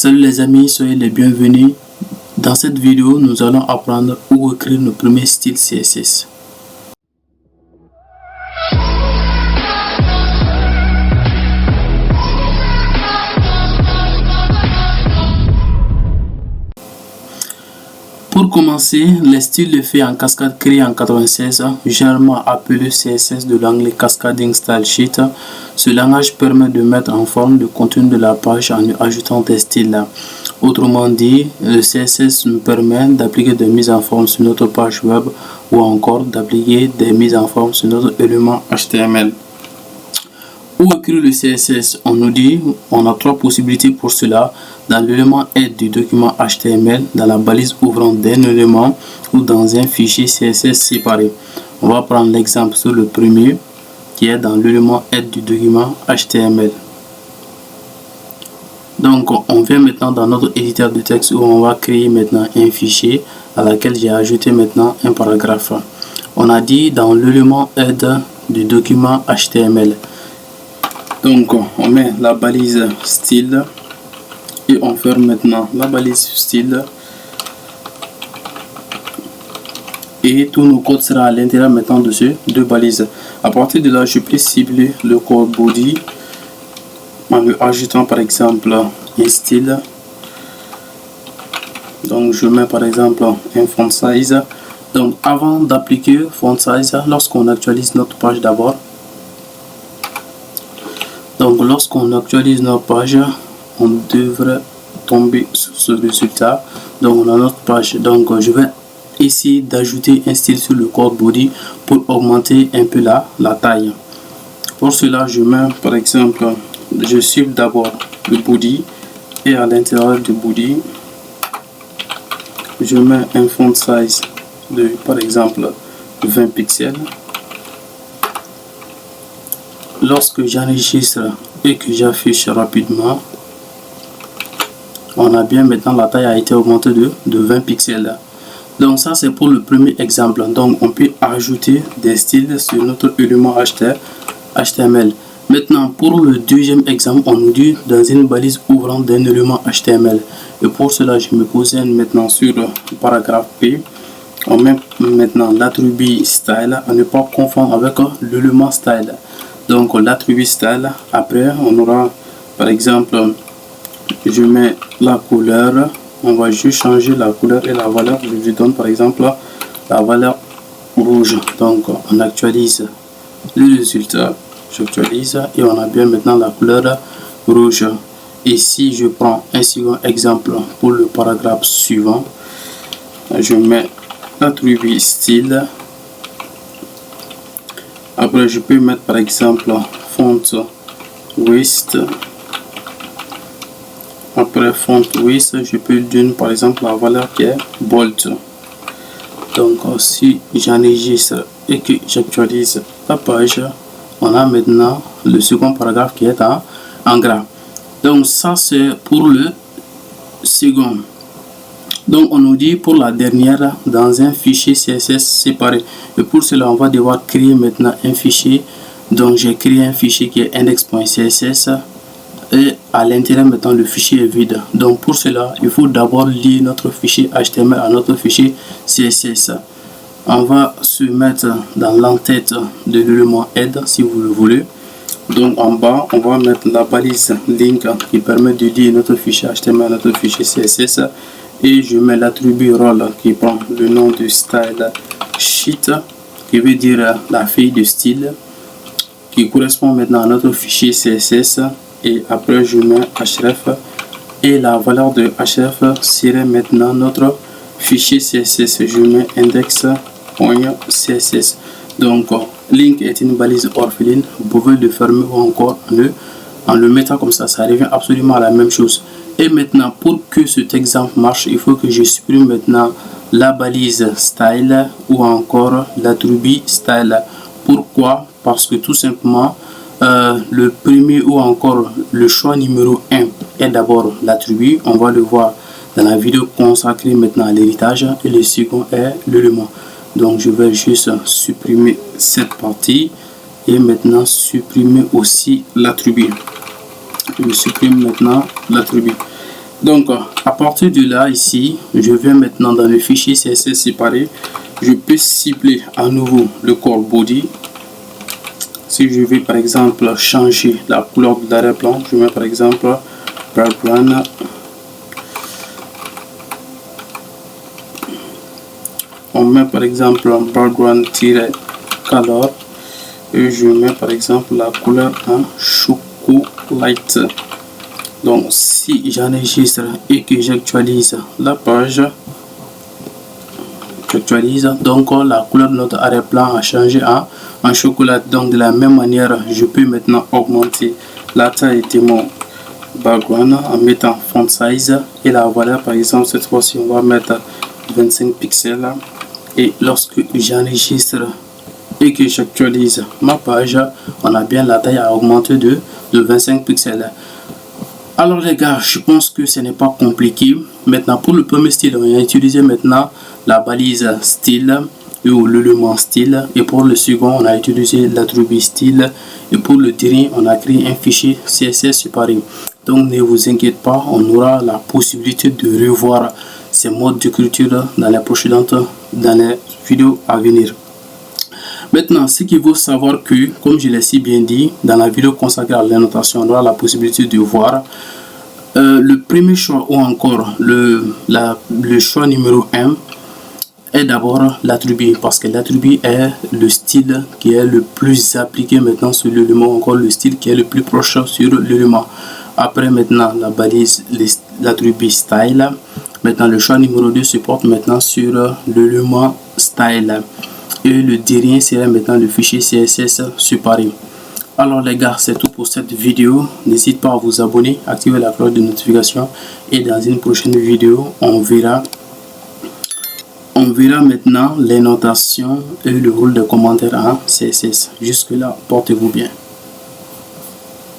Salut les amis, soyez les bienvenus. Dans cette vidéo, nous allons apprendre où écrire nos premiers styles CSS. Pour commencer, les styles de fait en cascade créés en 96, généralement appelé CSS de l'anglais Cascading Style Sheet. Ce langage permet de mettre en forme le contenu de la page en ajoutant des styles. Autrement dit, le CSS nous permet d'appliquer des mises en forme sur notre page web ou encore d'appliquer des mises en forme sur notre élément HTML. Où écrire le CSS? On nous dit on a trois possibilités pour cela: dans l'élément head du document HTML, dans la balise ouvrant d'un élément ou dans un fichier CSS séparé. On va prendre l'exemple sur le premier qui est dans l'élément head du document HTML. Donc on vient maintenant dans notre éditeur de texte où on va créer maintenant un fichier à laquelle j'ai ajouté maintenant un paragraphe. On a dit dans l'élément head du document HTML. Donc on met la balise style et on ferme maintenant la balise style et tous nos codes seront à l'intérieur maintenant de ces deux balises. À partir de là, je peux cibler le code body en lui ajoutant par exemple un style. Donc je mets par exemple un font size. Donc avant d'appliquer font size, lorsqu'on actualise notre page d'abord, donc lorsqu'on actualise notre page, on devrait tomber sur ce résultat. Donc on a notre page. Donc je vais essayer d'ajouter un style sur le code body pour augmenter un peu la taille. Pour cela, je mets par exemple, je cible d'abord le body et à l'intérieur du body, je mets un font size de par exemple 20 pixels. Lorsque j'enregistre et que j'affiche rapidement, on a bien maintenant la taille a été augmentée de 20 pixels. Donc ça c'est pour le premier exemple. Donc on peut ajouter des styles sur notre élément HTML. Maintenant pour le deuxième exemple, on nous dit dans une balise ouvrant d'un élément HTML. Et pour cela, je me positionne maintenant sur le paragraphe P. On met maintenant l'attribut style à ne pas confondre avec l'élément style. Donc l'attribut style, après on aura par exemple, je mets la couleur, on va juste changer la couleur et la valeur. Je lui donne par exemple la valeur rouge. Donc on actualise le résultat, j'actualise et on a bien maintenant la couleur rouge. Et si je prends un second exemple pour le paragraphe suivant, je mets l'attribut style. Après je peux mettre par exemple font width. Après font width, je peux donner par exemple la valeur qui est bold. Donc si j'enregistre et que j'actualise la page, on a maintenant le second paragraphe qui est en gras. Donc ça c'est pour le second. Donc on nous dit pour la dernière dans un fichier CSS séparé. Et pour cela on va devoir créer maintenant un fichier. Donc j'ai créé un fichier qui est index.css et à l'intérieur maintenant le fichier est vide. Donc pour cela il faut d'abord lier notre fichier HTML à notre fichier CSS. On va se mettre dans l'entête de l'élément head si vous le voulez. Donc en bas on va mettre la balise link qui permet de lier notre fichier HTML à notre fichier CSS. Et je mets l'attribut role qui prend le nom de style sheet, qui veut dire la feuille de style, qui correspond maintenant à notre fichier CSS. Et après je mets href et la valeur de href serait maintenant notre fichier CSS. Je mets index.css. Donc link est une balise orpheline, vous pouvez le fermer ou encore en le mettant comme ça revient absolument à la même chose. Et maintenant pour que cet exemple marche, il faut que je supprime maintenant la balise style ou encore l'attribut style. Pourquoi? Parce que tout simplement le premier ou encore le choix numéro 1 est d'abord l'attribut, on va le voir dans la vidéo consacrée maintenant à l'héritage, et le second est l'élément. Donc je vais juste supprimer cette partie et maintenant supprimer aussi l'attribut. Je supprime maintenant l'attribut. Donc à partir de là, ici je vais maintenant dans le fichier CSS séparé. Je peux cibler à nouveau le corps body. Si je vais par exemple changer la couleur de l'arrière-plan, je mets par exemple background. On met par exemple un background-color et je mets par exemple la couleur en chocolate. Donc si j'enregistre et que j'actualise la page, donc la couleur de notre arrière-plan a changé en chocolat. Donc de la même manière, je peux maintenant augmenter la taille de mon background en mettant font size et la valeur, par exemple cette fois-ci on va mettre 25 pixels. Et lorsque j'enregistre et que j'actualise ma page, on a bien la taille à augmenter de 25 pixels. Alors les gars, je pense que ce n'est pas compliqué. Maintenant pour le premier style, on a utilisé maintenant la balise style ou l'élément style, et pour le second on a utilisé l'attribut style, et pour le dernier on a créé un fichier CSS séparé. Donc ne vous inquiétez pas, on aura la possibilité de revoir ces modes d'écriture dans les vidéos à venir. Maintenant, ce qu'il faut savoir que, comme je l'ai si bien dit, dans la vidéo consacrée à l'annotation, on aura la possibilité de voir le premier choix ou encore le choix numéro 1 est d'abord l'attribut, parce que l'attribut est le style qui est le plus appliqué maintenant sur l'élément, encore le style qui est le plus proche sur l'élément. Après maintenant la balise, l'attribut style. Maintenant le choix numéro 2 se porte maintenant sur l'élément style. Et le dernier serait maintenant le fichier CSS séparé. Alors les gars, c'est tout pour cette vidéo. N'hésitez pas à vous abonner, activer la cloche de notification. Et dans une prochaine vidéo, on verra maintenant les notations et le rôle de commentaire en CSS. Jusque là, portez-vous bien.